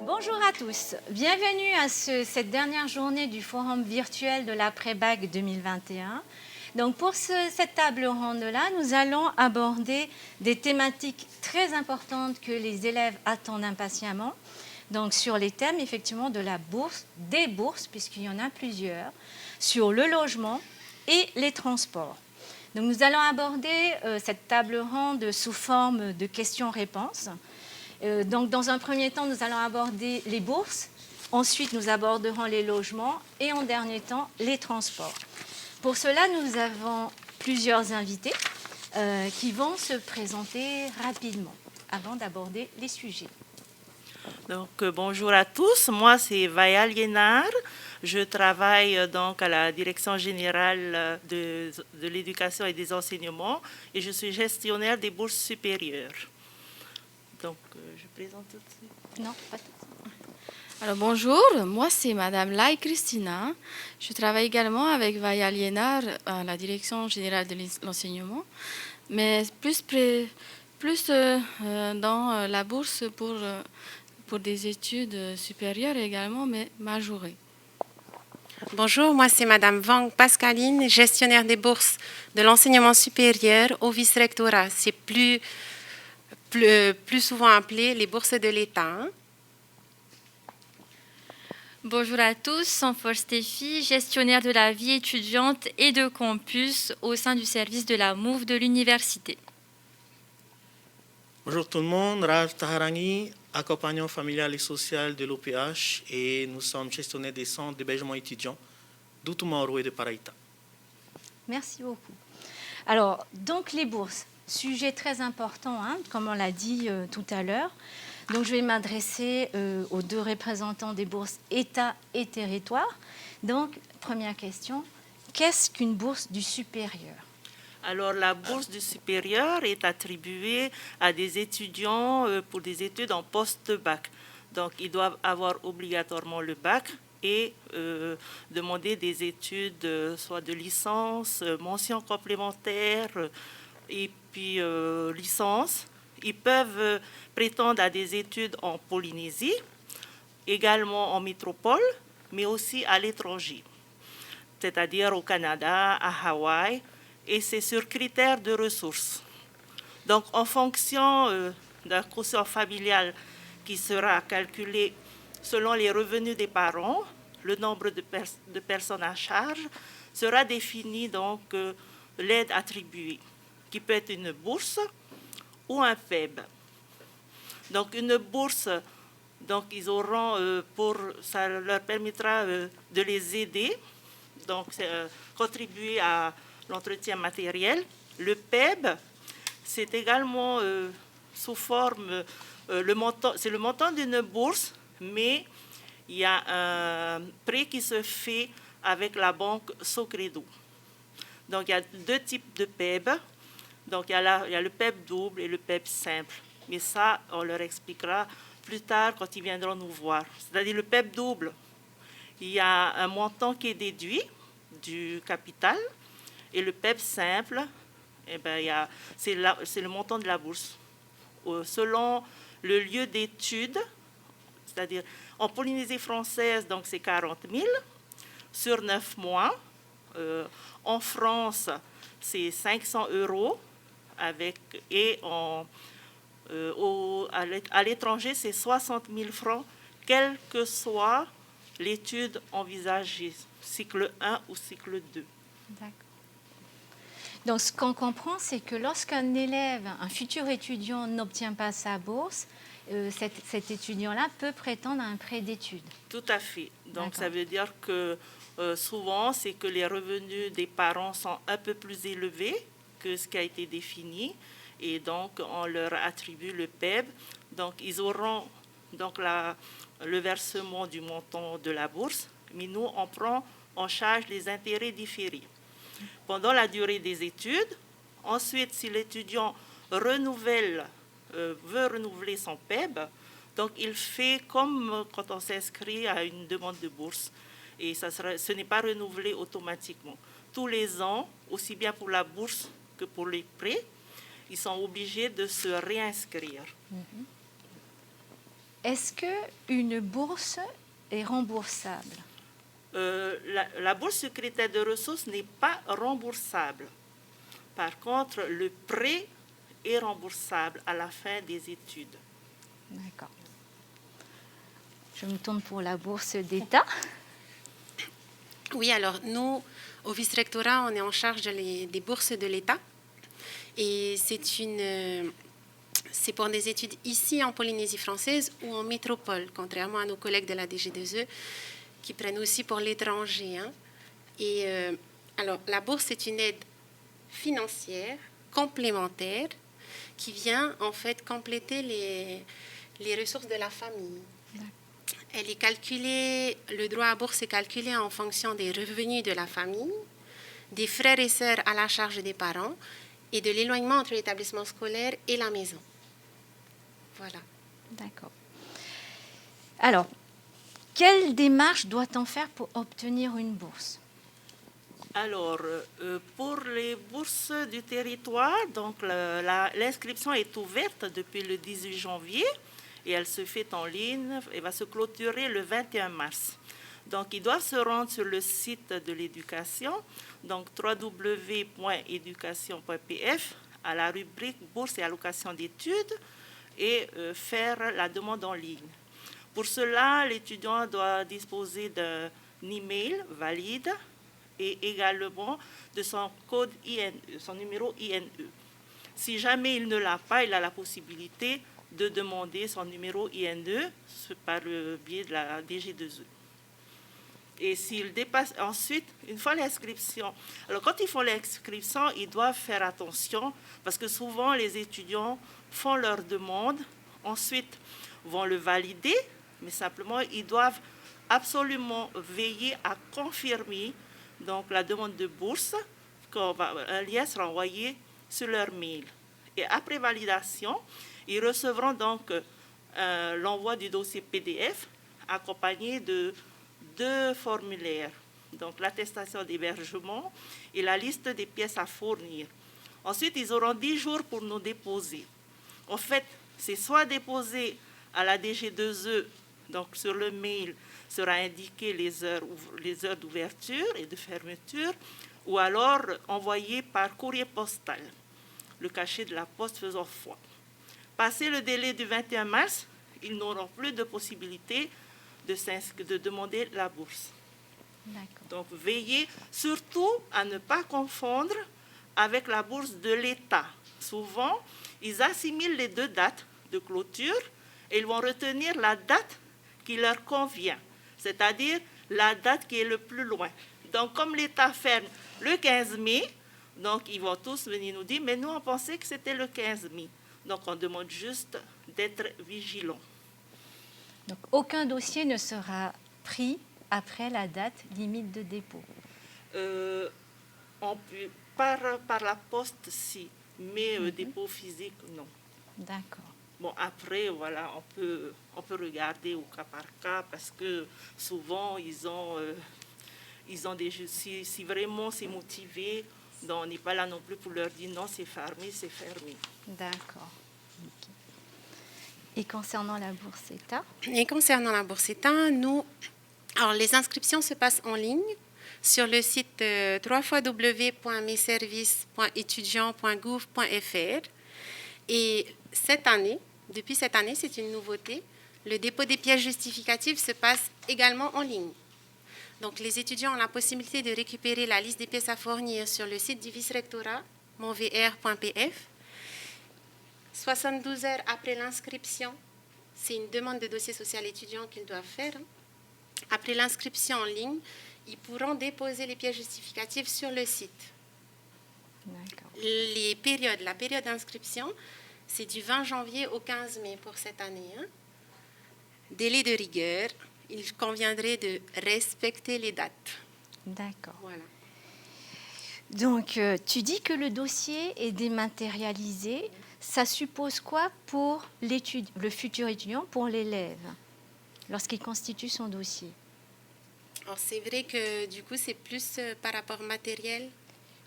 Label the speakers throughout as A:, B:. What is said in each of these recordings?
A: Bonjour à tous, bienvenue à cette dernière journée du forum virtuel de l'après-bac 2021. Donc pour cette table ronde-là, nous allons aborder des thématiques très importantes que les élèves attendent impatiemment. Donc sur les thèmes effectivement de la bourse, des bourses, puisqu'il y en a plusieurs, sur le logement et les transports. Donc nous allons aborder cette table ronde sous forme de questions-réponses. Donc dans un premier temps, nous allons aborder les bourses. Ensuite, nous aborderons les logements et en dernier temps, les transports. Pour cela, nous avons plusieurs invités qui vont se présenter rapidement avant d'aborder les sujets.
B: Donc, bonjour à tous, moi c'est Vaya Liénard, je travaille donc à la Direction générale de l'éducation et des enseignements et je suis gestionnaire des bourses supérieures. Donc, je présente tout de suite.
A: Non, pas tout de suite.
C: Alors bonjour, moi c'est Madame Lai Christina. Je travaille également avec Vaya Liénard à la Direction générale de l'enseignement, mais plus dans la bourse pour des études supérieures également, mais majorées.
D: Bonjour, moi c'est Madame Wang Pascaline, gestionnaire des bourses de l'enseignement supérieur au vice-rectorat. C'est plus souvent appelé les bourses de l'État.
E: Bonjour à tous, Sanford Stéphie, gestionnaire de la vie étudiante et de campus au sein du service de la MOVE de l'université.
F: Bonjour tout le monde, Ralph Taharani, accompagnant familial et social de l'OPH et nous sommes gestionnaires des centres d'hébergement étudiants d'Utumauro et de Paraíta.
A: Merci beaucoup. Alors, donc les bourses, sujet très important, comme on l'a dit tout à l'heure. Donc, je vais m'adresser aux deux représentants des bourses État et territoire. Donc, première question, qu'est-ce qu'une bourse du supérieur ?
B: Alors, la bourse du supérieur est attribuée à des étudiants pour des études en post-bac. Donc, ils doivent avoir obligatoirement le bac et demander des études soit de licence, mention complémentaire et puis licence. Ils peuvent prétendre à des études en Polynésie, également en métropole, mais aussi à l'étranger, c'est-à-dire au Canada, à Hawaï, et c'est sur critères de ressources. Donc, en fonction d'un quotient familial qui sera calculé selon les revenus des parents, le nombre de personnes à charge sera défini donc l'aide attribuée, qui peut être une bourse ou un PEB. Donc une bourse, donc ils auront ça leur permettra de les aider, donc contribuer à l'entretien matériel. Le PEB, c'est également sous forme c'est le montant d'une bourse, mais il y a un prêt qui se fait avec la banque Socredo. Donc il y a deux types de PEB. Donc, il y a le PEB double et le PEB simple. Mais ça, on leur expliquera plus tard quand ils viendront nous voir. C'est-à-dire le PEB double, il y a un montant qui est déduit du capital. Et le PEB simple, eh ben, c'est le montant de la bourse. Selon le lieu d'étude, c'est-à-dire en Polynésie française, donc c'est 40 000 sur 9 mois. En France, c'est 500 €. À l'étranger, c'est 60 000 francs, quelle que soit l'étude envisagée, cycle 1 ou cycle 2.
A: D'accord. Donc, ce qu'on comprend, c'est que lorsqu'un élève, un futur étudiant n'obtient pas sa bourse, cet étudiant-là peut prétendre à un prêt d'études.
B: Tout à fait. Donc,
A: D'accord.
B: ça veut dire que souvent, c'est que les revenus des parents sont un peu plus élevés que ce qui a été défini et donc on leur attribue le PEB. Donc ils auront donc le versement du montant de la bourse, mais nous on prend en charge les intérêts différés pendant la durée des études. Ensuite, si l'étudiant veut renouveler son PEB, donc il fait comme quand on s'inscrit à une demande de bourse et ce n'est pas renouvelé automatiquement. Tous les ans, aussi bien pour la bourse que pour les prêts, ils sont obligés de se réinscrire.
A: Est-ce qu'une bourse est remboursable?
B: La bourse sur critères de ressources n'est pas remboursable. Par contre, le prêt est remboursable à la fin des études.
A: D'accord. Je me tourne pour la bourse d'État.
D: Oui, alors nous, au vice-rectorat, on est en charge des bourses de l'État. Et c'est pour des études ici en Polynésie française ou en métropole, contrairement à nos collègues de la DG2E qui prennent aussi pour l'étranger. Hein. Et alors, la bourse est une aide financière complémentaire qui vient en fait compléter les ressources de la famille. Elle est calculée, le droit à bourse est calculé en fonction des revenus de la famille, des frères et sœurs à la charge des parents et de l'éloignement entre l'établissement scolaire et la maison. Voilà.
A: D'accord. Alors, quelle démarche doit-on faire pour obtenir une bourse?
B: Alors, pour les bourses du territoire, donc l'inscription est ouverte depuis le 18 janvier et elle se fait en ligne et va se clôturer le 21 mars. Donc, ils doivent se rendre sur le site de l'éducation, donc www.education.pf, à la rubrique bourse et allocation d'études et faire la demande en ligne. Pour cela, l'étudiant doit disposer d'un email valide et également de son code INE, son numéro INE. Si jamais il ne l'a pas, il a la possibilité de demander son numéro INE par le biais de la DG2E. Et s'il dépasse ensuite, une fois l'inscription, alors quand ils font l'inscription, ils doivent faire attention parce que souvent les étudiants font leur demande, ensuite vont le valider, mais simplement ils doivent absolument veiller à confirmer donc la demande de bourse, un lien sera envoyé sur leur mail. Et après validation, ils recevront donc l'envoi du dossier PDF accompagné de 2 formulaires, donc l'attestation d'hébergement et la liste des pièces à fournir. Ensuite, ils auront 10 jours pour nous déposer. En fait, c'est soit déposé à la DG2E, donc sur le mail sera indiqué les heures d'ouverture et de fermeture, ou alors envoyé par courrier postal, le cachet de la poste faisant foi. Passé le délai du 21 mars, ils n'auront plus de possibilité de demander la bourse. Donc, veillez surtout à ne pas confondre avec la bourse de l'État. Souvent, ils assimilent les 2 dates de clôture et ils vont retenir la date qui leur convient, c'est-à-dire la date qui est le plus loin. Donc, comme l'État ferme le 15 mai, donc ils vont tous venir nous dire « mais nous, on pensait que c'était le 15 mai ». Donc, on demande juste d'être vigilant.
A: Donc, aucun dossier ne sera pris après la date limite de dépôt.
B: Par la poste, si, mais dépôt physique, non.
A: D'accord.
B: Bon, après, voilà, on peut regarder au cas par cas parce que souvent, ils ont des jeux. Si vraiment c'est motivé, donc on n'est pas là non plus pour leur dire non, c'est fermé, c'est fermé.
A: D'accord. Okay. Et concernant la bourse État?
D: Et concernant la bourse État, alors les inscriptions se passent en ligne sur le site www.meservices.etudiants.gouv.fr. Et depuis cette année, c'est une nouveauté, le dépôt des pièces justificatives se passe également en ligne. Donc, les étudiants ont la possibilité de récupérer la liste des pièces à fournir sur le site du vice-rectorat, monvr.pf. 72 heures après l'inscription, c'est une demande de dossier social étudiant qu'ils doivent faire. Après l'inscription en ligne, ils pourront déposer les pièces justificatives sur le site. La période d'inscription, c'est du 20 janvier au 15 mai pour cette année. Délai de rigueur, il conviendrait de respecter les dates.
A: D'accord.
D: Voilà.
A: Donc, tu dis que le dossier est dématérialisé. Ça suppose quoi pour le futur étudiant, pour l'élève, lorsqu'il constitue son dossier?
D: Alors, c'est vrai que du coup, c'est plus par rapport au matériel.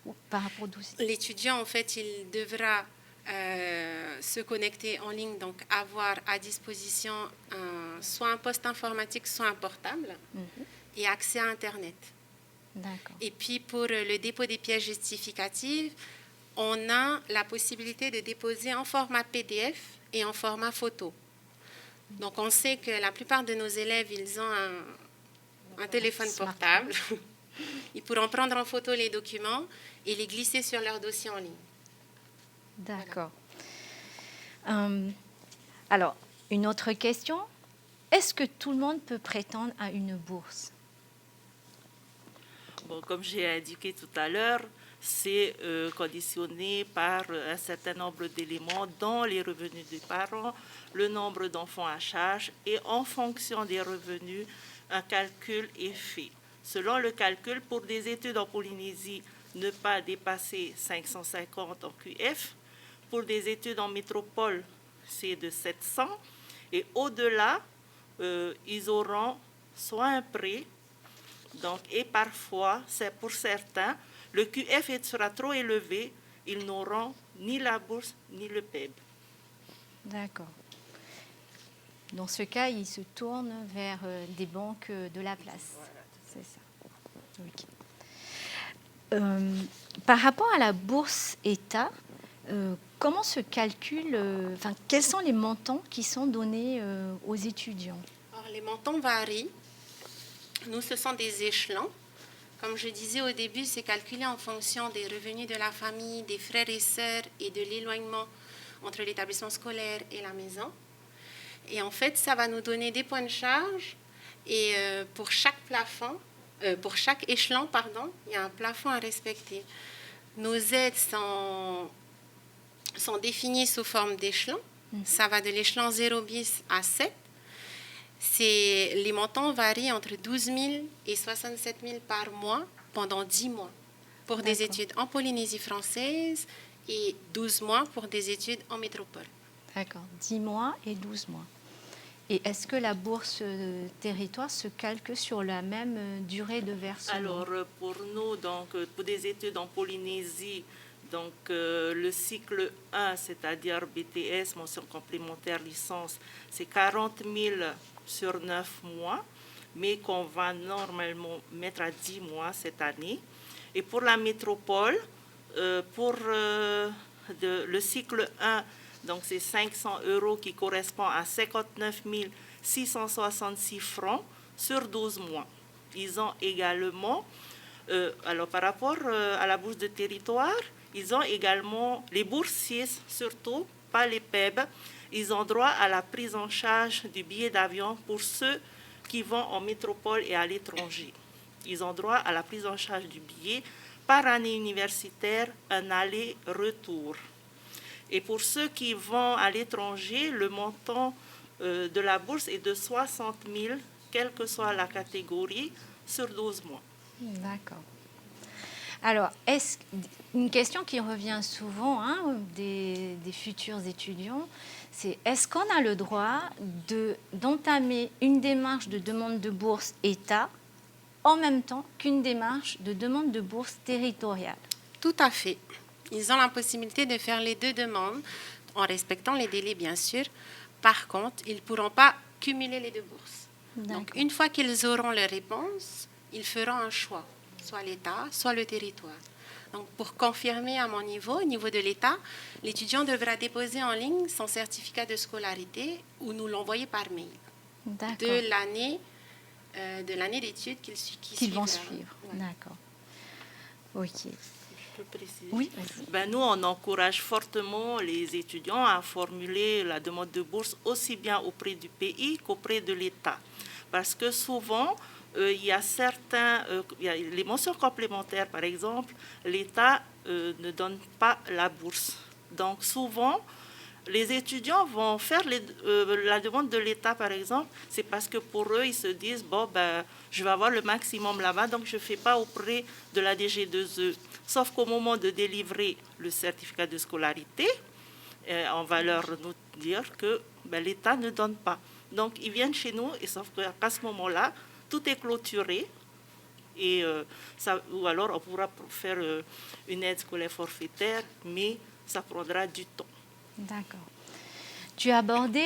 A: Ou par rapport au dossier?
D: L'étudiant, en fait, il devra se connecter en ligne, donc avoir à disposition soit un poste informatique, soit un portable, et accès à Internet.
A: D'accord.
D: Et puis pour le dépôt des pièces justificatives, on a la possibilité de déposer en format PDF et en format photo. Donc on sait que la plupart de nos élèves, ils ont un téléphone portable. Ils pourront prendre en photo les documents et les glisser sur leur dossier en ligne.
A: D'accord. Alors, une autre question. Est-ce que tout le monde peut prétendre à une bourse?
B: Bon, comme j'ai indiqué tout à l'heure, c'est conditionné par un certain nombre d'éléments, dont les revenus des parents, le nombre d'enfants à charge, et en fonction des revenus, un calcul est fait. Selon le calcul, pour des études en Polynésie, ne pas dépasser 550 en QF. Pour des études en métropole, c'est de 700. Et au-delà, ils auront soit un prêt, donc, et parfois, c'est pour certains, le QF sera trop élevé, ils n'auront ni la bourse ni le PEB.
A: D'accord. Dans ce cas, ils se tournent vers des banques de la place. C'est ça. Ok. Par rapport à la bourse État, comment se calcule, quels sont les montants qui sont donnés aux étudiants?
D: Alors, les montants varient. Nous, ce sont des échelons. Comme je disais au début, c'est calculé en fonction des revenus de la famille, des frères et sœurs et de l'éloignement entre l'établissement scolaire et la maison. Et en fait, ça va nous donner des points de charge. Et pour chaque échelon, il y a un plafond à respecter. Nos aides sont définies sous forme d'échelons. Ça va de l'échelon 0 bis à 7. Les montants varient entre 12 000 et 67 000 par mois pendant 10 mois pour des études en Polynésie française et 12 mois pour des études en métropole.
A: D'accord, 10 mois et 12 mois. Et est-ce que la bourse territoire se calque sur la même durée de versement?
B: Alors, pour nous, donc, pour des études en Polynésie, donc, le cycle 1, c'est-à-dire BTS, mention complémentaire licence, c'est 40 000 sur 9 mois, mais qu'on va normalement mettre à 10 mois cette année. Et pour la métropole, pour le cycle 1, donc c'est 500 € qui correspond à 59 666 francs sur 12 mois. Ils ont également, alors par rapport à la bourse de territoire, ils ont également, les boursiers surtout, pas les PEB, ils ont droit à la prise en charge du billet d'avion pour ceux qui vont en métropole et à l'étranger. Ils ont droit à la prise en charge du billet par année universitaire, un aller-retour. Et pour ceux qui vont à l'étranger, le montant de la bourse est de 60 000, quelle que soit la catégorie, sur 12 mois.
A: D'accord. Alors, une question qui revient souvent des futurs étudiants, c'est est-ce qu'on a le droit d'entamer une démarche de demande de bourse État en même temps qu'une démarche de demande de bourse territoriale?
D: Tout à fait. Ils ont la possibilité de faire les deux demandes en respectant les délais, bien sûr. Par contre, ils ne pourront pas cumuler les deux bourses. Donc, une fois qu'ils auront leur réponse, ils feront un choix, soit l'État, soit le territoire. Donc, pour confirmer à mon niveau, au niveau de l'État, l'étudiant devra déposer en ligne son certificat de scolarité ou nous l'envoyer par mail de l'année d'études qu'ils
A: vont suivre. Ouais. D'accord. Ok.
B: Je peux préciser.
A: Oui.
B: Nous, on encourage fortement les étudiants à formuler la demande de bourse aussi bien auprès du pays qu'auprès de l'État. Parce que souvent, il y a les mentions complémentaires, par exemple, l'État ne donne pas la bourse. Donc souvent, les étudiants vont faire la demande de l'État, par exemple, c'est parce que pour eux, ils se disent, je vais avoir le maximum là-bas, donc je ne fais pas auprès de la DG2E. Sauf qu'au moment de délivrer le certificat de scolarité, on va leur dire que l'État ne donne pas. Donc ils viennent chez nous, et sauf qu'à ce moment-là, tout est clôturé, ou alors on pourra faire une aide scolaire forfaitaire, mais ça prendra du temps.
A: D'accord. Tu as abordé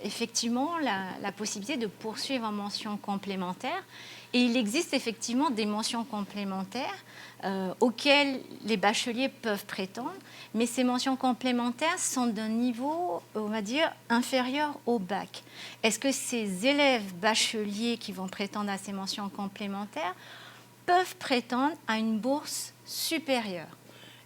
A: effectivement la possibilité de poursuivre en mention complémentaire. Et il existe effectivement des mentions complémentaires auxquelles les bacheliers peuvent prétendre, mais ces mentions complémentaires sont d'un niveau, on va dire, inférieur au bac. Est-ce que ces élèves bacheliers qui vont prétendre à ces mentions complémentaires peuvent prétendre à une bourse supérieure?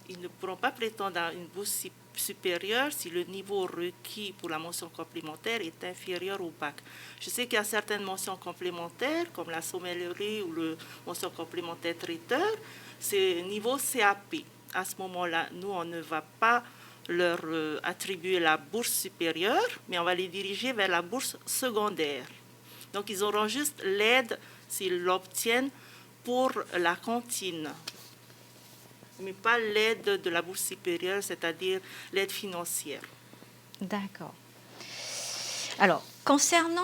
B: Ils ne pourront pas prétendre à une bourse supérieure si le niveau requis pour la mention complémentaire est inférieur au bac. Je sais qu'il y a certaines mentions complémentaires, comme la sommellerie ou la mention complémentaire traiteur, c'est niveau CAP. À ce moment-là, nous, on ne va pas leur attribuer la bourse supérieure, mais on va les diriger vers la bourse secondaire. Donc, ils auront juste l'aide s'ils l'obtiennent pour la cantine, mais pas l'aide de la bourse supérieure, c'est-à-dire l'aide financière.
A: D'accord. Alors, concernant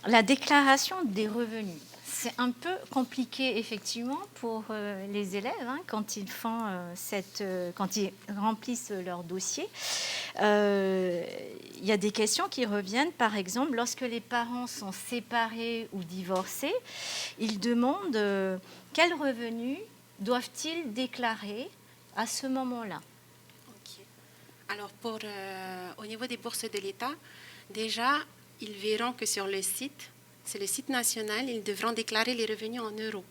A: la déclaration des revenus, c'est un peu compliqué effectivement pour les élèves quand ils font quand ils remplissent leur dossier. Il y a des questions qui reviennent. Par exemple, lorsque les parents sont séparés ou divorcés, ils demandent quels revenus doivent-ils déclarer à ce moment-là?
D: Ok. Alors, au niveau des bourses de l'État, déjà, ils verront que sur le site, c'est le site national, ils devront déclarer les revenus en euros.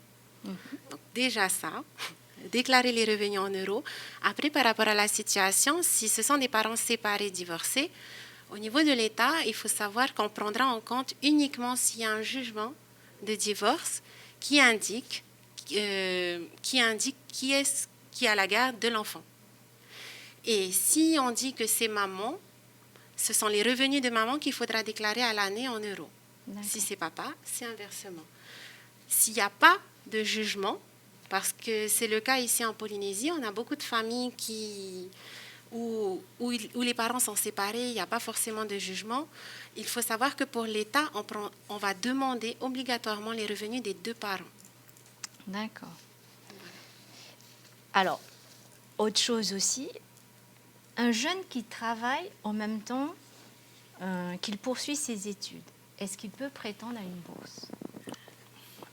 D: Donc, déjà ça, déclarer les revenus en euros. Après, par rapport à la situation, si ce sont des parents séparés, divorcés, au niveau de l'État, il faut savoir qu'on prendra en compte uniquement s'il y a un jugement de divorce qui indique qui a la garde de l'enfant. Et si on dit que c'est maman, ce sont les revenus de maman qu'il faudra déclarer à l'année en euros. Si c'est papa, c'est inversement. S'il n'y a pas de jugement, parce que c'est le cas ici en Polynésie, on a beaucoup de familles où les parents sont séparés, il n'y a pas forcément de jugement. Il faut savoir que pour l'État, on va demander obligatoirement les revenus des deux parents.
A: D'accord. Alors, autre chose aussi, un jeune qui travaille en même temps qu'il poursuit ses études, est-ce qu'il peut prétendre à une bourse?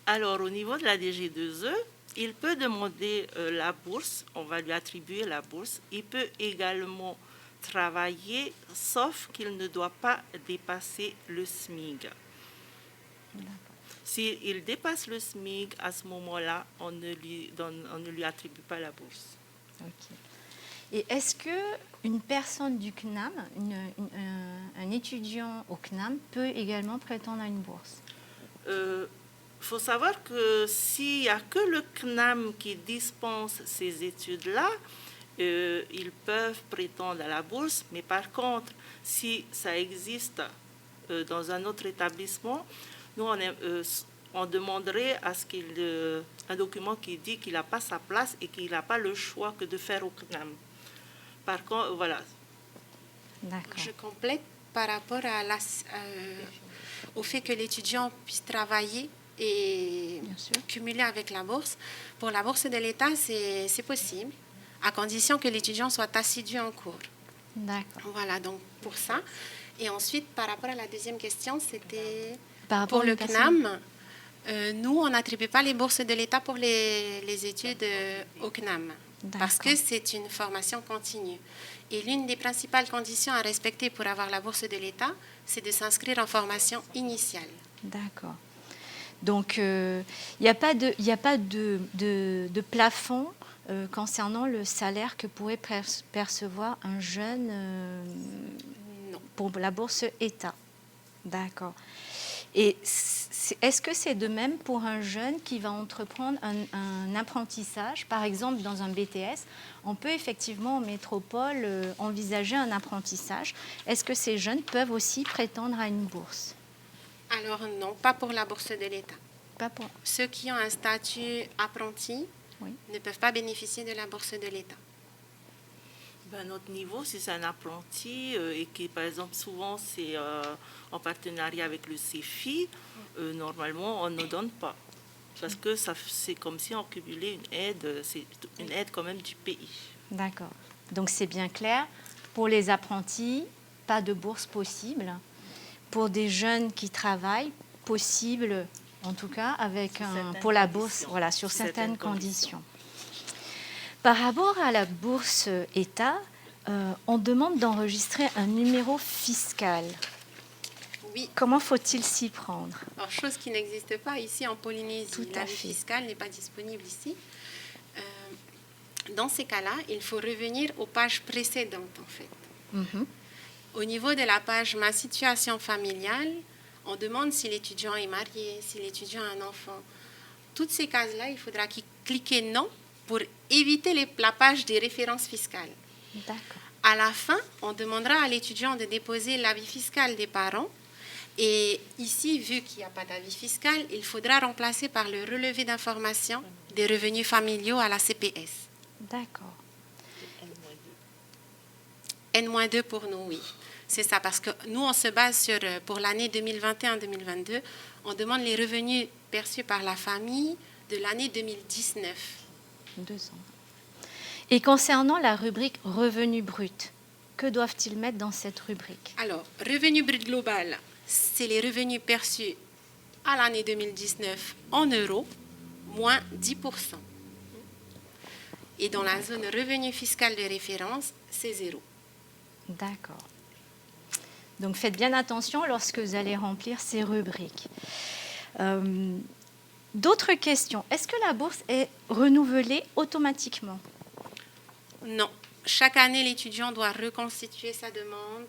B: Alors, au niveau de la DG2E, il peut demander la bourse, on va lui attribuer la bourse. Il peut également travailler, sauf qu'il ne doit pas dépasser le SMIG. S'il dépasse le SMIG, à ce moment-là, on ne lui attribue pas la bourse.
A: Okay. Et est-ce qu'une personne du CNAM, un étudiant au CNAM, peut également prétendre à une bourse?
B: Faut savoir que s'il n'y a que le CNAM qui dispense ces études-là, ils peuvent prétendre à la bourse, mais par contre, si ça existe dans un autre établissement, nous, on demanderait à ce qu'il un document qui dit qu'il n'a pas sa place et qu'il n'a pas le choix que de faire au CNAM. Par contre, voilà.
A: D'accord.
D: Je complète par rapport au fait que l'étudiant puisse travailler et cumuler avec la bourse. Pour la bourse de l'État, c'est possible, à condition que l'étudiant soit assidu en cours.
A: D'accord.
D: Voilà, donc pour ça. Et ensuite, par rapport à la deuxième question, c'était
A: pour
D: le CNAM. Nous, on n'attribue pas les bourses de l'État pour les études au CNAM, parce que c'est une formation continue. Et l'une des principales conditions à respecter pour avoir la bourse de l'État, c'est de s'inscrire en formation initiale.
A: D'accord. Donc, il n'y a pas de plafond concernant le salaire que pourrait percevoir un jeune pour la bourse État. D'accord. Et est-ce que c'est de même pour un jeune qui va entreprendre un apprentissage, par exemple dans un BTS? On peut effectivement en métropole envisager un apprentissage. Est-ce que ces jeunes peuvent aussi prétendre à une bourse?
D: Alors non, pas pour la bourse de l'État.
A: Pas pour...
D: Ceux qui ont un statut apprenti ne peuvent pas bénéficier de la bourse de l'État.
B: À notre niveau, si c'est un apprenti et qui, par exemple, souvent c'est en partenariat avec le CEFI, normalement, on ne donne pas. Parce que c'est comme si on cumulait une aide, c'est une aide quand même du pays.
A: D'accord. Donc c'est bien clair. Pour les apprentis, pas de bourse possible. Pour des jeunes qui travaillent, possible, en tout cas, avec pour la bourse, voilà, sur certaines conditions. Par rapport à la bourse État, on demande d'enregistrer un numéro fiscal.
D: Oui.
A: Comment faut-il s'y prendre?
D: Alors, chose qui n'existe pas ici en Polynésie.
A: Tout à
D: L'avis
A: fait.
D: fiscal n'est pas disponible ici. Dans ces cas-là, il faut revenir aux pages précédentes, en fait.
A: Mhm.
D: Au niveau de la page « Ma situation familiale », on demande si l'étudiant est marié, si l'étudiant a un enfant. Toutes ces cases-là, il faudra cliquer « Non » pour éviter la page des références fiscales.
A: D'accord.
D: À la fin, on demandera à l'étudiant de déposer l'avis fiscal des parents. Et ici, vu qu'il n'y a pas d'avis fiscal, il faudra remplacer par le relevé d'information des revenus familiaux à la CPS.
A: D'accord.
D: N-2 pour nous, oui. C'est ça, parce que nous, on se base sur, pour l'année 2021-2022, on demande les revenus perçus par la famille de l'année 2019.
A: 2 ans. Et concernant la rubrique revenu brut, que doivent-ils mettre dans cette rubrique?
D: Alors, revenu brut global, c'est les revenus perçus à l'année 2019 en euros, moins 10%. Et dans la zone revenu fiscal de référence, c'est 0.
A: D'accord. Donc faites bien attention lorsque vous allez remplir ces rubriques. D'autres questions. Est-ce que la bourse est renouvelée automatiquement?
D: Non. Chaque année, l'étudiant doit reconstituer sa demande,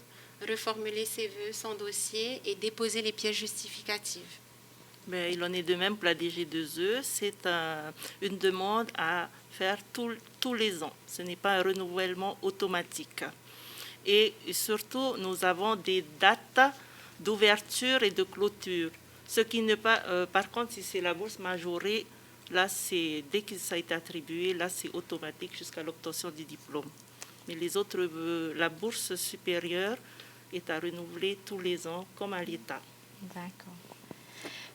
D: reformuler ses vœux, son dossier et déposer les pièces justificatives.
B: Mais il en est de même pour la DG2E. C'est une demande à faire tous les ans. Ce n'est pas un renouvellement automatique. Et surtout, nous avons des dates d'ouverture et de clôture. Ce qui n'est pas, par contre, si c'est la bourse majorée, là, c'est dès que ça a été attribué, là, c'est automatique jusqu'à l'obtention du diplôme. Mais les autres, la bourse supérieure est à renouveler tous les ans, comme à l'État.
A: D'accord.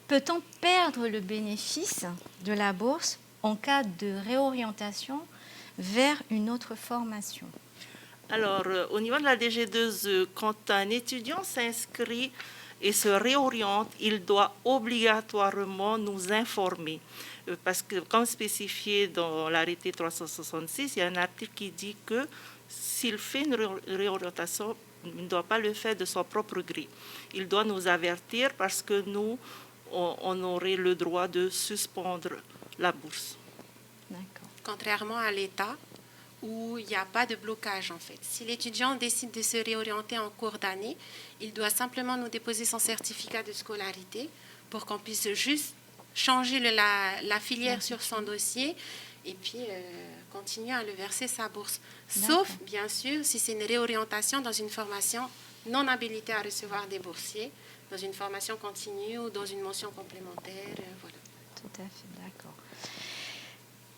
A: Peut-on perdre le bénéfice de la bourse en cas de réorientation vers une autre formation?
B: Alors, au niveau de la DG2E, quand un étudiant s'inscrit et se réoriente, il doit obligatoirement nous informer. Parce que, comme spécifié dans l'arrêté 366, il y a un article qui dit que s'il fait une réorientation, il ne doit pas le faire de son propre gré. Il doit nous avertir parce que nous, on aurait le droit de suspendre la bourse.
A: D'accord.
D: Contrairement à l'État, où il n'y a pas de blocage en fait. Si l'étudiant décide de se réorienter en cours d'année, il doit simplement nous déposer son certificat de scolarité pour qu'on puisse juste changer la filière sur son dossier et puis continuer à le verser sa bourse. Sauf, bien sûr, si c'est une réorientation dans une formation non habilitée à recevoir des boursiers, dans une formation continue ou dans une mention complémentaire. Voilà.
A: Tout à fait, d'accord.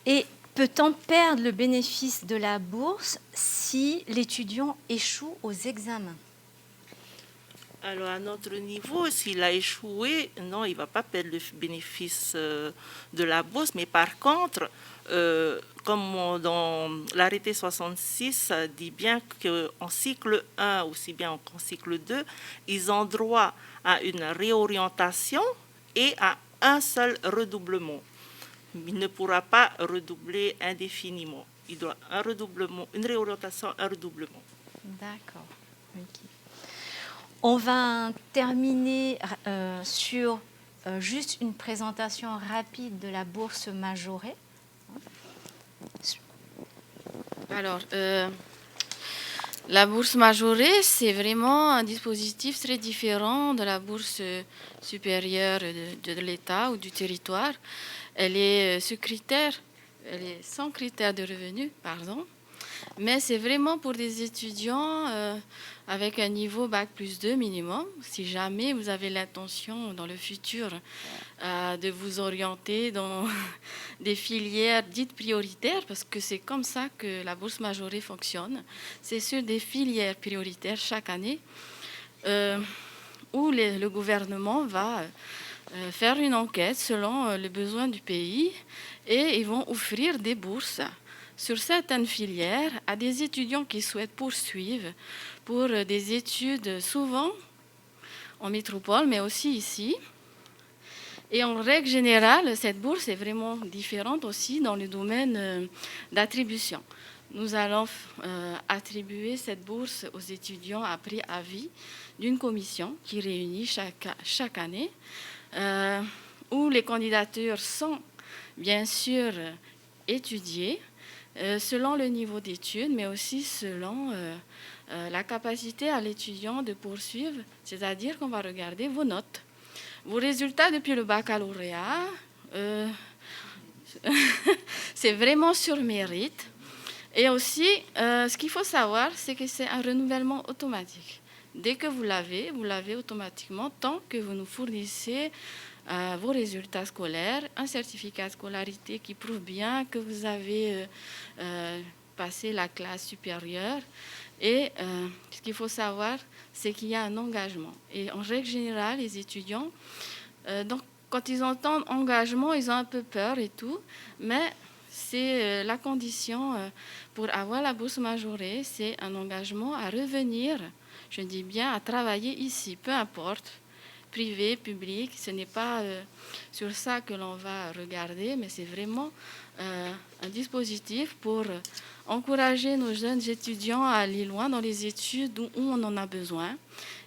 A: Et peut-on perdre le bénéfice de la bourse si l'étudiant échoue aux examens?
B: Alors, à notre niveau, s'il a échoué, non, il ne va pas perdre le bénéfice de la bourse. Mais par contre, comme dans l'arrêté 66, ça dit bien qu'en cycle 1, aussi bien qu'en cycle 2, ils ont droit à une réorientation et à un seul redoublement. Il ne pourra pas redoubler indéfiniment. Il doit un redoublement, une réorientation, un redoublement.
A: D'accord. Okay. On va terminer sur juste une présentation rapide de la bourse majorée.
C: Alors, la bourse majorée, c'est vraiment un dispositif très différent de la bourse supérieure de l'État ou du territoire. Elle est elle est sans critère de revenu, pardon. Mais c'est vraiment pour des étudiants avec un niveau Bac+2 minimum. Si jamais vous avez l'intention dans le futur de vous orienter dans des filières dites prioritaires, parce que c'est comme ça que la bourse majorée fonctionne, c'est sur des filières prioritaires chaque année où le gouvernement va faire une enquête selon les besoins du pays et ils vont offrir des bourses sur certaines filières à des étudiants qui souhaitent poursuivre pour des études souvent en métropole, mais aussi ici. Et en règle générale, cette bourse est vraiment différente aussi dans le domaine d'attribution. Nous allons attribuer cette bourse aux étudiants après avis d'une commission qui réunit chaque année, où les candidatures sont bien sûr étudiées selon le niveau d'études, mais aussi selon la capacité à l'étudiant de poursuivre, c'est-à-dire qu'on va regarder vos notes. Vos résultats depuis le baccalauréat, c'est vraiment sur mérite. Et aussi, ce qu'il faut savoir, c'est que c'est un renouvellement automatique. Dès que vous l'avez automatiquement tant que vous nous fournissez vos résultats scolaires, un certificat de scolarité qui prouve bien que vous avez passé la classe supérieure. Et ce qu'il faut savoir, c'est qu'il y a un engagement. Et en règle générale, les étudiants, donc, quand ils entendent engagement, ils ont un peu peur et tout, mais c'est la condition pour avoir la bourse majorée, c'est un engagement à revenir, je dis bien à travailler ici, peu importe, privé, public, ce n'est pas sur ça que l'on va regarder, mais c'est vraiment un dispositif pour encourager nos jeunes étudiants à aller loin dans les études où on en a besoin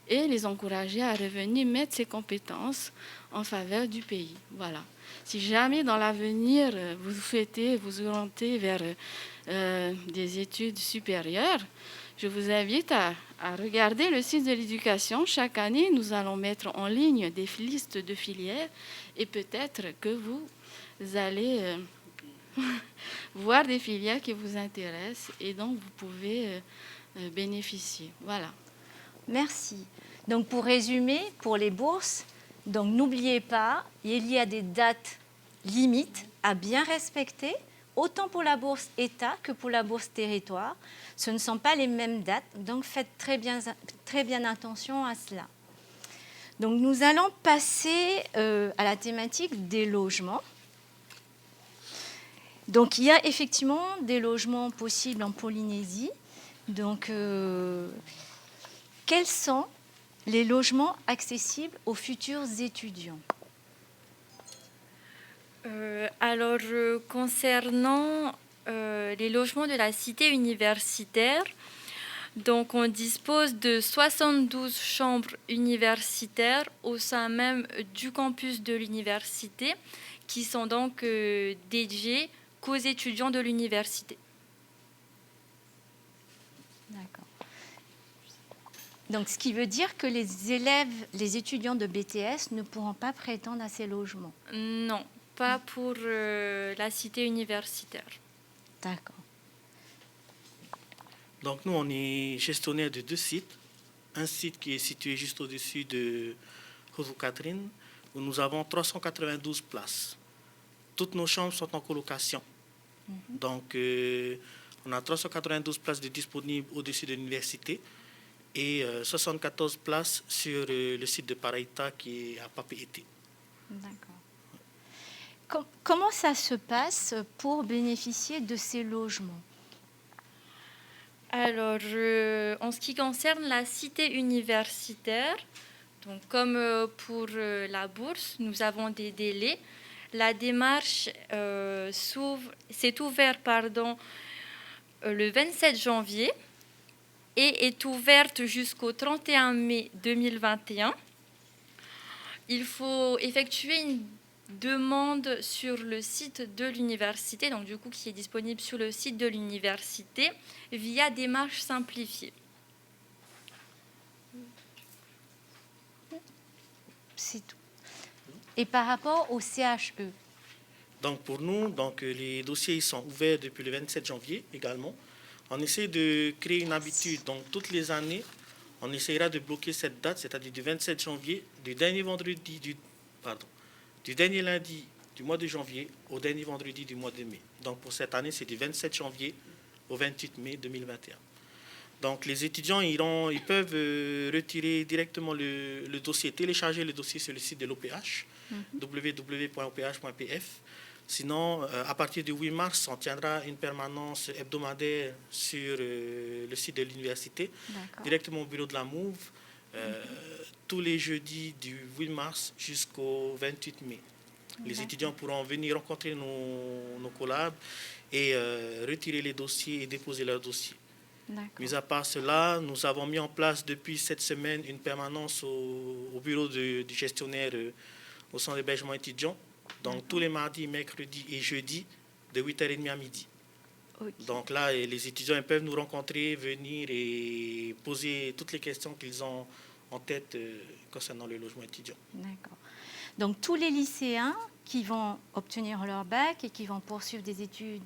C: et les encourager à revenir mettre ses compétences en faveur du pays. Voilà. Si jamais dans l'avenir vous souhaitez vous orienter vers des études supérieures, je vous invite à regarder le site de l'éducation. Chaque année, nous allons mettre en ligne des listes de filières et peut-être que vous allez voir des filières qui vous intéressent et dont vous pouvez bénéficier. Voilà.
A: Merci. Donc pour résumer, pour les bourses, donc n'oubliez pas, il y a des dates limites à bien respecter, autant pour la bourse État que pour la bourse territoire. Ce ne sont pas les mêmes dates, donc faites très bien attention à cela. Donc nous allons passer à la thématique des logements. Donc il y a effectivement des logements possibles en Polynésie. Donc quels sont les logements accessibles aux futurs étudiants?
E: Alors, concernant les logements de la cité universitaire, donc on dispose de 72 chambres universitaires au sein même du campus de l'université qui sont donc dédiées qu'aux étudiants de l'université.
A: D'accord. Donc, ce qui veut dire que les étudiants de BTS ne pourront pas prétendre à ces logements?
E: Non, pas pour la cité universitaire.
A: D'accord.
F: Donc nous, on est gestionnaire de 2 sites. Un site qui est situé juste au-dessus de Hovo Catherine, où nous avons 392 places. Toutes nos chambres sont en colocation. Donc, on a 392 places disponibles au-dessus de l'université et 74 places sur le site de Paraïta qui est à Papeete.
A: D'accord. Comment ça se passe pour bénéficier de ces logements?
E: Alors, en ce qui concerne la cité universitaire, donc comme pour la bourse, nous avons des délais. La démarche s'est ouverte le 27 janvier et est ouverte jusqu'au 31 mai 2021. Il faut effectuer une demande sur le site de l'université, donc du coup qui est disponible sur le site de l'université via démarche simplifiée.
A: C'est tout. Et par rapport au CHE?
F: Donc pour nous, les dossiers sont ouverts depuis le 27 janvier également. On essaie de créer une habitude. Donc toutes les années, on essaiera de bloquer cette date, c'est-à-dire du 27 janvier, du dernier lundi du mois de janvier au dernier vendredi du mois de mai. Donc pour cette année, c'est du 27 janvier au 28 mai 2021. Donc les étudiants ils peuvent retirer directement le dossier, télécharger le dossier sur le site de l'OPH, www.oph.pf, Sinon, à partir du 8 mars, on tiendra une permanence hebdomadaire sur le site de l'université,
A: D'accord.
F: directement au bureau de la MOUV, tous les jeudis du 8 mars jusqu'au 28 mai. Les étudiants pourront venir rencontrer nos collabs et retirer les dossiers et déposer leurs dossiers. Mis à part cela, nous avons mis en place depuis cette semaine une permanence au bureau du gestionnaire au centre d'hébergement étudiant. Donc tous les mardis, mercredis et jeudis, de 8h30 à midi.
A: Ok.
F: Donc là, les étudiants peuvent nous rencontrer, venir et poser toutes les questions qu'ils ont en tête concernant le logement étudiant.
A: D'accord. Donc tous les lycéens qui vont obtenir leur bac et qui vont poursuivre des études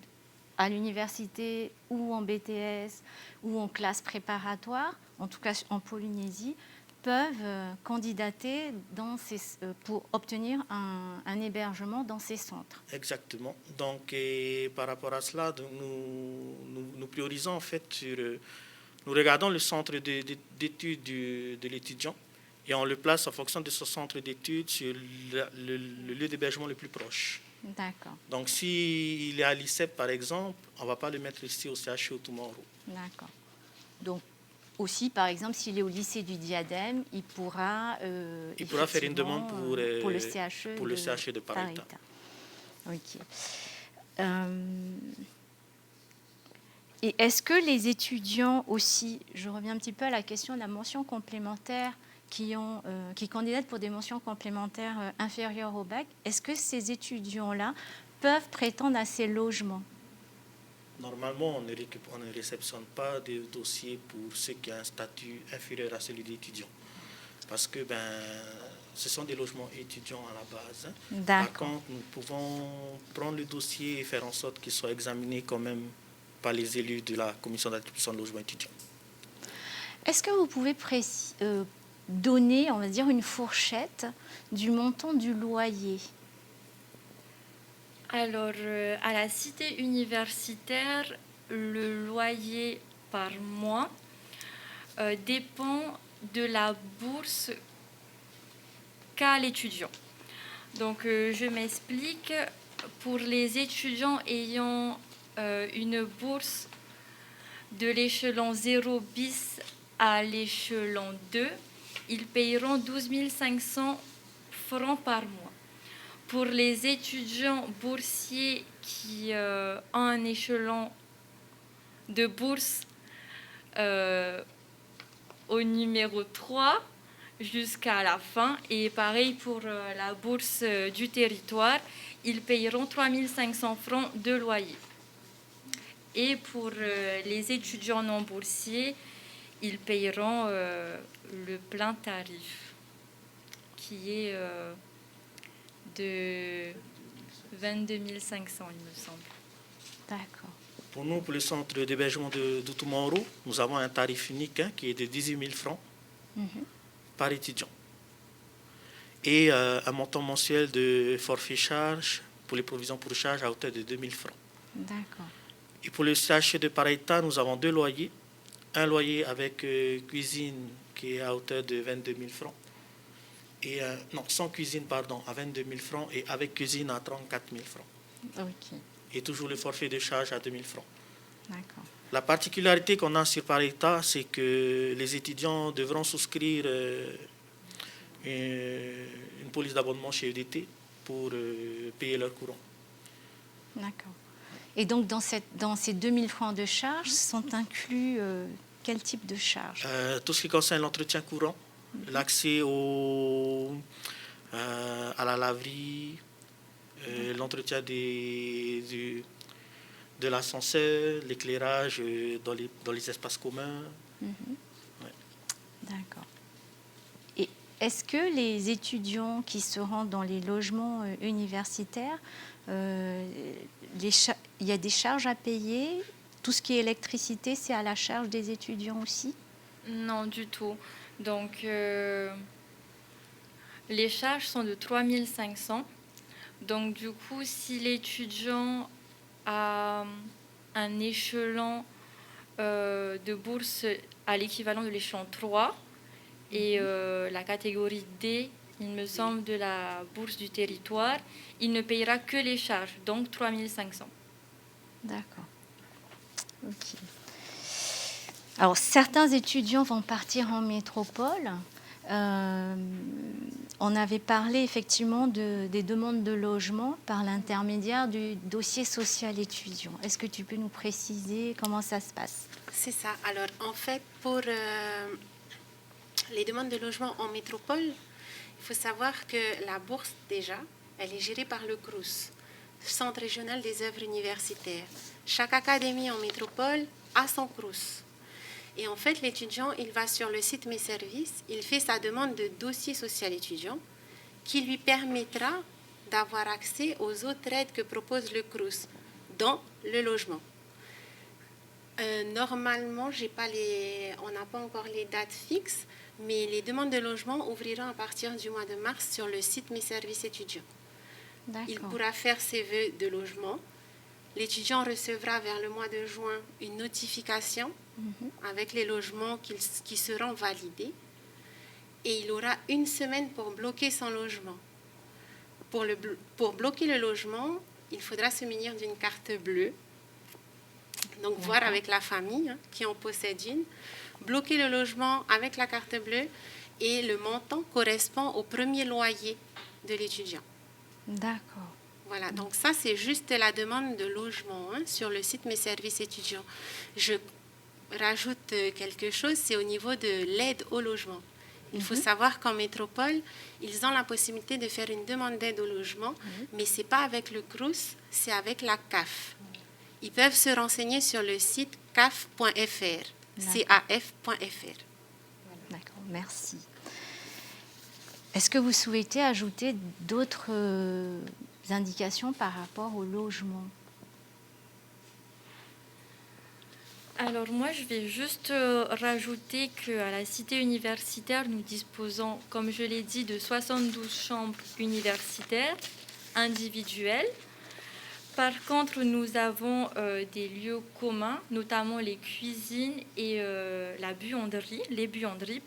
A: à l'université ou en BTS ou en classe préparatoire, en tout cas en Polynésie, peuvent candidater pour obtenir un hébergement dans ces centres.
F: Exactement. Donc, et par rapport à cela, donc, nous priorisons en fait nous regardons le centre d'études de l'étudiant et on le place en fonction de ce centre d'études sur le lieu d'hébergement le plus proche.
A: D'accord.
F: Donc, s'il est à l'ICEP, par exemple, on ne va pas le mettre ici au CHU Tomorrow.
A: D'accord. Donc, aussi, par exemple, s'il est au lycée du Diadème, il pourra
F: faire une demande pour
A: le CHE
F: de Parita.
A: Ok. Et est-ce que les étudiants aussi, je reviens un petit peu à la question de la mention complémentaire, qui candidatent pour des mentions complémentaires inférieures au bac, est-ce que ces étudiants-là peuvent prétendre à ces logements?
F: Normalement, on ne réceptionne pas de dossier pour ceux qui ont un statut inférieur à celui d'étudiant. Parce que ce sont des logements étudiants à la base. Par contre, nous pouvons prendre le dossier et faire en sorte qu'il soit examiné quand même par les élus de la commission d'attribution de logements étudiants.
A: Est-ce que vous pouvez donner, on va dire, une fourchette du montant du loyer?
E: Alors, à la cité universitaire, le loyer par mois dépend de la bourse qu'a l'étudiant. Donc, je m'explique. Pour les étudiants ayant une bourse de l'échelon 0 bis à l'échelon 2, ils payeront 12 500 francs par mois. Pour les étudiants boursiers qui ont un échelon de bourse au numéro 3 jusqu'à la fin, et pareil pour la bourse du territoire, ils payeront 3 500 francs de loyer. Et pour les étudiants non boursiers, ils payeront le plein tarif, qui est de 22 500, il me semble.
A: D'accord.
F: Pour nous, pour le centre d'hébergement de Tomorrow, nous avons un tarif unique qui est de 18 000 francs par étudiant. Et un montant mensuel de forfait charge pour les provisions pour charge à hauteur de 2 000 francs.
A: D'accord.
F: Et pour le CHU de Parita, nous avons 2 loyers. Un loyer avec cuisine qui est à hauteur de 22 000 francs. Et, sans cuisine, pardon, à 22 000 francs et avec cuisine à 34 000 francs.
A: Ok.
F: Et toujours le forfait de charge à 2 000 francs.
A: D'accord.
F: La particularité qu'on a sur Parita, c'est que les étudiants devront souscrire une police d'abonnement chez EDT pour payer leur courant. D'accord.
A: Et donc, dans ces 2 000 francs de charges, sont inclus quel type de charges?
F: Tout ce qui concerne l'entretien courant, l'accès à la laverie, l'entretien de l'ascenseur, l'éclairage dans les espaces communs. Ouais.
A: D'accord. Et est-ce que les étudiants qui seront dans les logements universitaires, il y a des charges à payer? Tout ce qui est électricité, c'est à la charge des étudiants aussi?
E: Non, du tout. Donc, les charges sont de 3 500. Donc, du coup, si l'étudiant a un échelon de bourse à l'équivalent de l'échelon 3 et la catégorie D il me semble, de la bourse du territoire, il ne payera que les charges, donc 3 500.
A: D'accord. Ok. Alors, certains étudiants vont partir en métropole. On avait parlé effectivement des demandes de logement par l'intermédiaire du dossier social étudiant. Est-ce que tu peux nous préciser comment ça se passe?
D: C'est ça. Alors, en fait, pour les demandes de logement en métropole, il faut savoir que la bourse, déjà, elle est gérée par le CROUS, Centre régional des œuvres universitaires. Chaque académie en métropole a son CROUS. Et en fait, l'étudiant, il va sur le site Mes Services, il fait sa demande de dossier social étudiant qui lui permettra d'avoir accès aux autres aides que propose le CROUS, dont le logement. Normalement, on n'a pas encore les dates fixes, mais les demandes de logement ouvriront à partir du mois de mars sur le site Mes Services étudiants. Il pourra faire ses vœux de logement. L'étudiant recevra vers le mois de juin une notification avec les logements qui seront validés et il aura une semaine pour bloquer son logement. Pour bloquer le logement, il faudra se munir d'une carte bleue. Donc, voir avec la famille qui en possède une, bloquer le logement avec la carte bleue et le montant correspond au premier loyer de l'étudiant.
A: D'accord.
D: Voilà, donc ça, c'est juste la demande de logement sur le site Mes Services étudiants. Je rajoute quelque chose, c'est au niveau de l'aide au logement. Il faut savoir qu'en métropole, ils ont la possibilité de faire une demande d'aide au logement, mais ce n'est pas avec le CROUS, c'est avec la CAF. Ils peuvent se renseigner sur le site caf.fr, caf.fr.
A: D'accord, merci. Est-ce que vous souhaitez ajouter d'autres indications par rapport au logement?
E: Alors moi, je vais juste rajouter qu'à la cité universitaire, nous disposons, comme je l'ai dit, de 72 chambres universitaires individuelles. Par contre, nous avons des lieux communs, notamment les cuisines et les buanderies,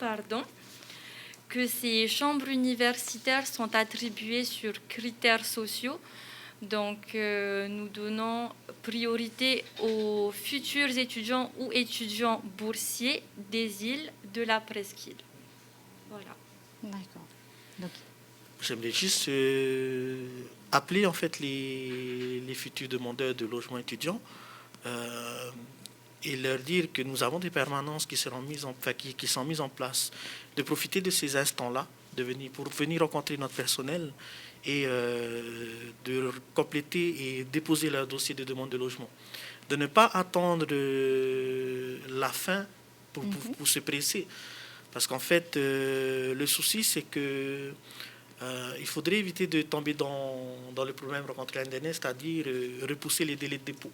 E: que ces chambres universitaires sont attribuées sur critères sociaux. Donc, nous donnons priorité aux futurs étudiants ou étudiants boursiers des îles de la presqu'île. Voilà.
A: D'accord. Donc,
F: j'aimerais juste appeler en fait les futurs demandeurs de logement étudiant et leur dire que nous avons des permanences qui sont mises en place, de profiter de ces instants-là, pour venir rencontrer notre personnel et de compléter et déposer leur dossier de demande de logement. De ne pas attendre la fin pour se presser. Parce qu'en fait, le souci, c'est que il faudrait éviter de tomber dans le problème rencontré l'année dernière, c'est-à-dire repousser les délais de dépôt.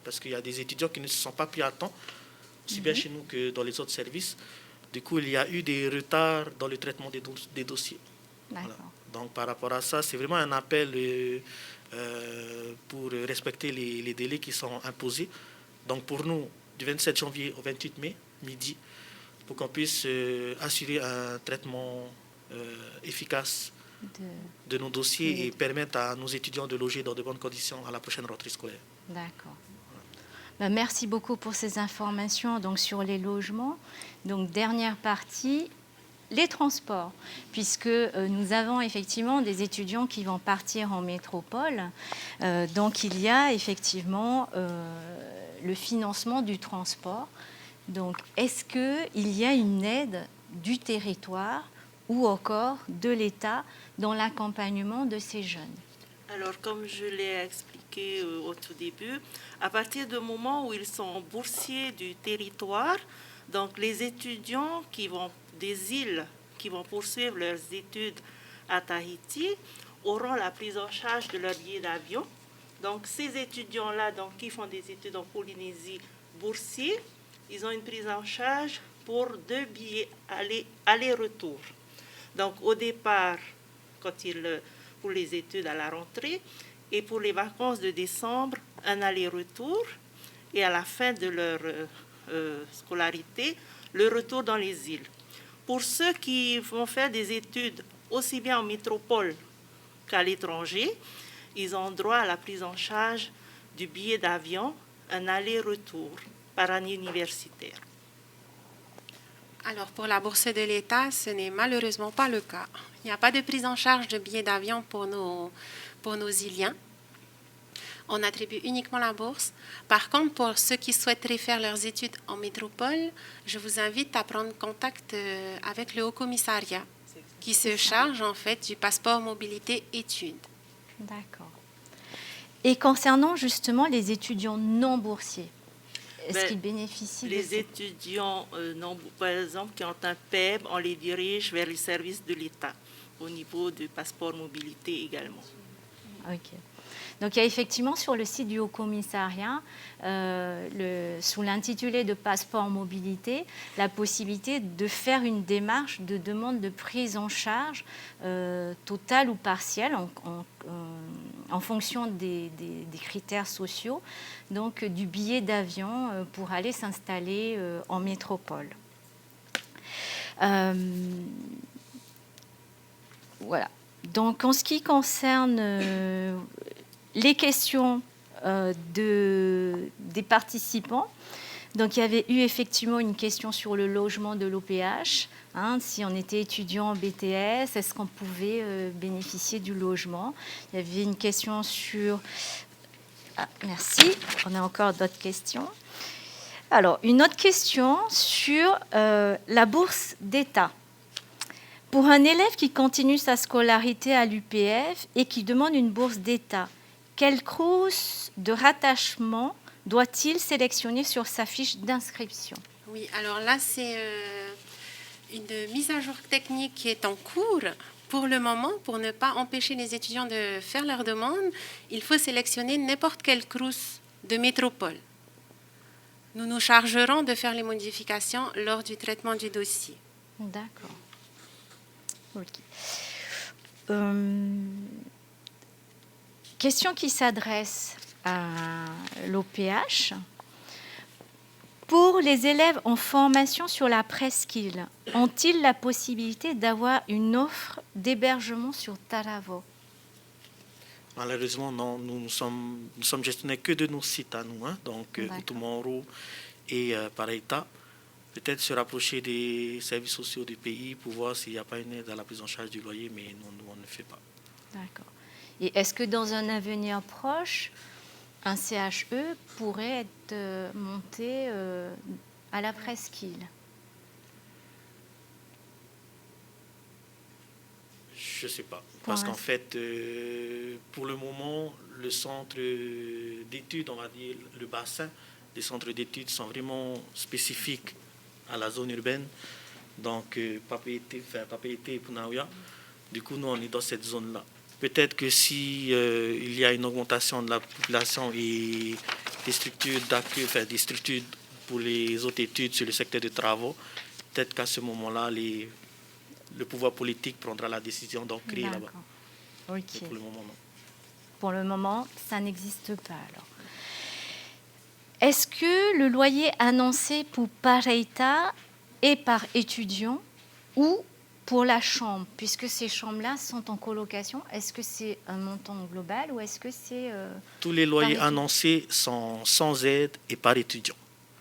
F: Parce qu'il y a des étudiants qui ne se sont pas pris à temps, aussi bien chez nous que dans les autres services. Du coup, il y a eu des retards dans le traitement des dossiers. Voilà. Donc, par rapport à ça, c'est vraiment un appel pour respecter les délais qui sont imposés. Donc, pour nous, du 27 janvier au 28 mai, midi, pour qu'on puisse assurer un traitement efficace de nos dossiers et permettre à nos étudiants de loger dans de bonnes conditions à la prochaine rentrée scolaire.
A: D'accord. Merci beaucoup pour ces informations donc, sur les logements. Donc, dernière partie, les transports, puisque nous avons effectivement des étudiants qui vont partir en métropole. Donc, il y a effectivement le financement du transport. Donc, est-ce qu'il y a une aide du territoire ou encore de l'État dans l'accompagnement de ces jeunes?
B: Alors, comme je l'ai expliqué au tout début, à partir du moment où ils sont boursiers du territoire, donc les étudiants des îles qui vont poursuivre leurs études à Tahiti auront la prise en charge de leur billet d'avion. Donc, ces étudiants-là qui font des études en Polynésie boursiers, ils ont une prise en charge pour 2 billets aller-retour. Donc, au départ, pour les études à la rentrée, et pour les vacances de décembre, un aller-retour, et à la fin de leur scolarité, le retour dans les îles. Pour ceux qui vont faire des études aussi bien en métropole qu'à l'étranger, ils ont droit à la prise en charge du billet d'avion, un aller-retour par année universitaire.
D: Alors, pour la bourse de l'État, ce n'est malheureusement pas le cas. Il n'y a pas de prise en charge de billets d'avion pour nos Iliens. On attribue uniquement la bourse. Par contre, pour ceux qui souhaiteraient faire leurs études en métropole, je vous invite à prendre contact avec le Haut-Commissariat qui se charge en fait du passeport mobilité études.
A: D'accord. Et concernant justement les étudiants non boursiers, est-ce qu'ils bénéficient de
B: Les étudiants, par exemple, qui ont un PEB, on les dirige vers les services de l'État au niveau du passeport mobilité également.
A: Ok. Donc il y a effectivement sur le site du Haut-Commissariat, sous l'intitulé de passeport mobilité, la possibilité de faire une démarche de demande de prise en charge totale ou partielle en fonction des critères sociaux, donc du billet d'avion pour aller s'installer en métropole. Voilà. Donc en ce qui concerne les questions des participants, donc il y avait eu effectivement une question sur le logement de l'OPH. Si on était étudiant en BTS, est-ce qu'on pouvait bénéficier du logement? Il y avait une question sur... merci, on a encore d'autres questions. Alors, une autre question sur la bourse d'État. Pour un élève qui continue sa scolarité à l'UPF et qui demande une bourse d'État, quel crous de rattachement doit-il sélectionner sur sa fiche d'inscription?
D: Oui, alors là, c'est une mise à jour technique qui est en cours. Pour le moment, pour ne pas empêcher les étudiants de faire leur demande, il faut sélectionner n'importe quel crous de métropole. Nous nous chargerons de faire les modifications lors du traitement du dossier.
A: D'accord. Ok. Question qui s'adresse à l'OPH. Pour les élèves en formation sur la presqu'île, ont-ils la possibilité d'avoir une offre d'hébergement sur Taravo?
F: Malheureusement, non. Nous sommes gestionnaires que de nos sites à nous, donc Outoumoro et Pareita. Peut-être se rapprocher des services sociaux du pays pour voir s'il n'y a pas une aide à la prise en charge du loyer, mais non, nous, on ne fait pas.
A: D'accord. Et est-ce que dans un avenir proche, un CHE pourrait être monté à la presqu'île?
F: Je ne sais pas. Parce qu'en fait, pour le moment, le centre d'études, on va dire, le bassin des centres d'études sont vraiment spécifiques à la zone urbaine. Donc, Papeete et Punaouia. Du coup, nous, on est dans cette zone-là. Peut-être que si il y a une augmentation de la population et des structures d'accueil, des structures pour les autres études sur le secteur des travaux, peut-être qu'à ce moment-là, le pouvoir politique prendra la décision d'en créer là-bas.
A: Ok.
F: Pour le moment, non.
A: Pour le moment, ça n'existe pas alors. Est-ce que le loyer annoncé pour Pareita est par étudiant ou pour la chambre, puisque ces chambres-là sont en colocation, est-ce que c'est un montant global ou est-ce que c'est...
F: Tous les loyers annoncés sont sans aide et par étudiant.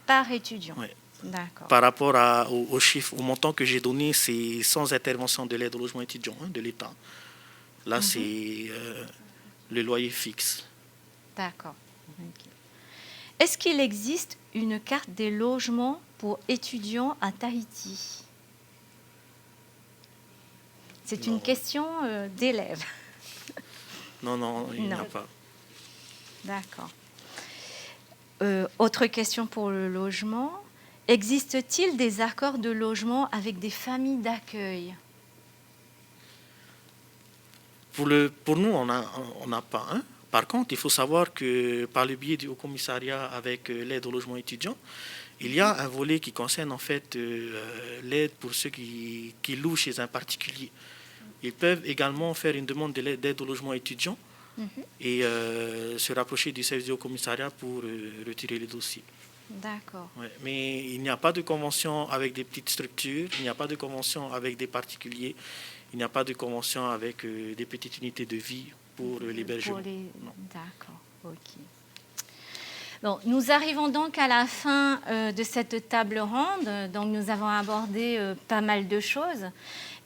A: Par étudiant,
F: oui.
A: D'accord.
F: Par rapport au chiffre, au montant que j'ai donné, c'est sans intervention de l'aide au logement étudiant de l'État. Là, c'est le loyer fixe.
A: D'accord. Okay. Est-ce qu'il existe une carte des logements pour étudiants à Tahiti? C'est une question d'élève.
F: Non, il n'y en a pas.
A: D'accord. Autre question pour le logement. Existe-t-il des accords de logement avec des familles d'accueil?
F: Pour nous, on n'a pas un. Par contre, il faut savoir que par le biais du Haut-Commissariat avec l'aide au logement étudiant, il y a un volet qui concerne en fait l'aide pour ceux qui louent chez un particulier. Ils peuvent également faire une demande d'aide au logement étudiant et se rapprocher du service du Haut-Commissariat pour retirer les dossiers.
A: D'accord.
F: Ouais, mais il n'y a pas de convention avec des petites structures, il n'y a pas de convention avec des particuliers, il n'y a pas de convention avec des petites unités de vie pour l'hébergement. Non.
A: D'accord, ok. Donc, nous arrivons donc à la fin de cette table ronde. Donc, nous avons abordé pas mal de choses.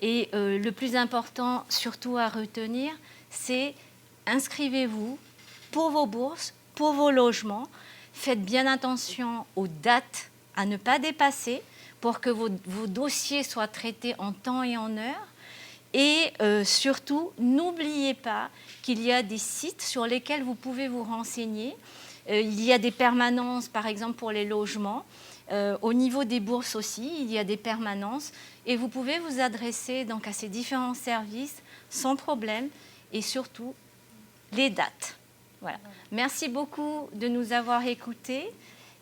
A: Et le plus important, surtout à retenir, c'est inscrivez-vous pour vos bourses, pour vos logements. Faites bien attention aux dates à ne pas dépasser pour que vos dossiers soient traités en temps et en heure. Et surtout, n'oubliez pas qu'il y a des sites sur lesquels vous pouvez vous renseigner. Il y a des permanences, par exemple, pour les logements. Au niveau des bourses aussi, il y a des permanences. Et vous pouvez vous adresser donc à ces différents services sans problème. Et surtout, les dates. Voilà. Merci beaucoup de nous avoir écoutés.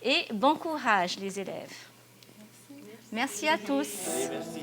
A: Et bon courage, les élèves. Merci à tous.
F: Merci.